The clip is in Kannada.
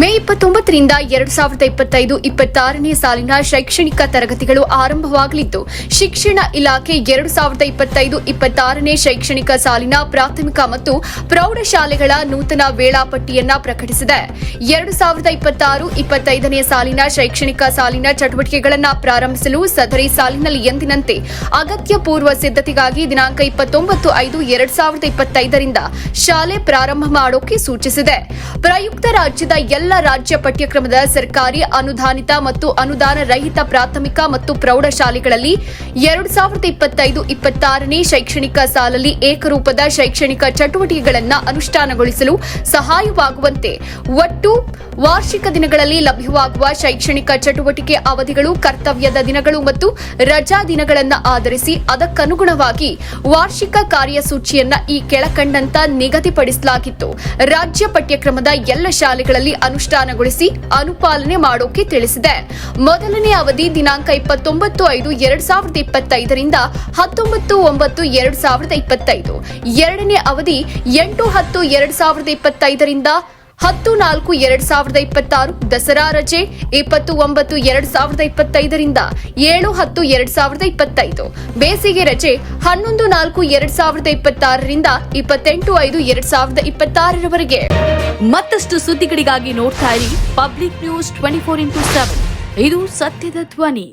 ಮೇ 29ರಿಂದ 2025-26ನೇ ಸಾಲಿನ ಶೈಕ್ಷಣಿಕ ತರಗತಿಗಳು ಆರಂಭವಾಗಲಿದ್ದು, ಶಿಕ್ಷಣ ಇಲಾಖೆ 2025-26ನೇ ಶೈಕ್ಷಣಿಕ ಸಾಲಿನ ಪ್ರಾಥಮಿಕ ಮತ್ತು ಪ್ರೌಢಶಾಲೆಗಳ ನೂತನ ವೇಳಾಪಟ್ಟಿಯನ್ನು ಪ್ರಕಟಿಸಿದೆ. 2026-25ನೇ ಸಾಲಿನ ಶೈಕ್ಷಣಿಕ ಸಾಲಿನ ಚಟುವಟಿಕೆಗಳನ್ನು ಪ್ರಾರಂಭಿಸಲು ಸದರಿ ಸಾಲಿನಲ್ಲಿ ಎಂದಿನಂತೆ ಅಗತ್ಯ ಪೂರ್ವ ಸಿದ್ಧತೆಗಾಗಿ ದಿನಾಂಕ 29/5/2025ರಿಂದ ಶಾಲೆ ಪ್ರಾರಂಭ ಮಾಡೋಕೆ ಸೂಚಿಸಿದೆ. ಪ್ರಯುಕ್ತ ರಾಜ್ಯದ ಎಲ್ಲ ರಾಜ್ಯ ಪಠ್ಯಕ್ರಮದ ಸರ್ಕಾರಿ ಅನುದಾನಿತ ಮತ್ತು ಅನುದಾನ ರಹಿತ ಪ್ರಾಥಮಿಕ ಮತ್ತು ಪ್ರೌಢಶಾಲೆಗಳಲ್ಲಿ 2025-26ನೇ ಶೈಕ್ಷಣಿಕ ಸಾಲಲ್ಲಿ ಏಕರೂಪದ ಶೈಕ್ಷಣಿಕ ಚಟುವಟಿಕೆಗಳನ್ನು ಅನುಷ್ಠಾನಗೊಳಿಸಲು ಸಹಾಯವಾಗುವಂತೆ ಒಟ್ಟು ವಾರ್ಷಿಕ ದಿನಗಳಲ್ಲಿ ಲಭ್ಯವಾಗುವ ಶೈಕ್ಷಣಿಕ ಚಟುವಟಿಕೆ ಅವಧಿಗಳು, ಕರ್ತವ್ಯದ ದಿನಗಳು ಮತ್ತು ರಜಾ ದಿನಗಳನ್ನು ಆಧರಿಸಿ ಅದಕ್ಕನುಗುಣವಾಗಿ ವಾರ್ಷಿಕ ಕಾರ್ಯಸೂಚಿಯನ್ನ ಈ ಕೆಳಕಂಡಂತ ನಿಗದಿಪಡಿಸಲಾಗಿತ್ತು. ರಾಜ್ಯ ಪಠ್ಯಕ್ರಮದ ಎಲ್ಲ ಶಾಲೆಗಳಲ್ಲಿ ಅನುಷ್ಠಾನಗೊಳಿಸಿ ಅನುಪಾಲನೆ ಮಾಡೋಕೆ ತಿಳಿಸಿದೆ. ಮೊದಲನೇ ಅವಧಿ ದಿನಾಂಕ 29/5/2025ರಿಂದ 19/9/2025. ಎರಡನೇ ಅವಧಿ 8/10/2025ರಿಂದ 10/4/2026. ದಸರಾ ರಜೆ 20/9/2025ರಿಂದ 7/10/2025. ಬೇಸಿಗೆ ರಜೆ 11/4/2026ರಿಂದ 28/5/2026 ಮತ್ತಷ್ಟು ಸುದ್ದಿಗಳಿಗಾಗಿ ನೋಡ್ತಾ ಇರಿ ಪಬ್ಲಿಕ್ ನ್ಯೂಸ್ 24x7. ಇದು ಸತ್ಯದ ಧ್ವನಿ.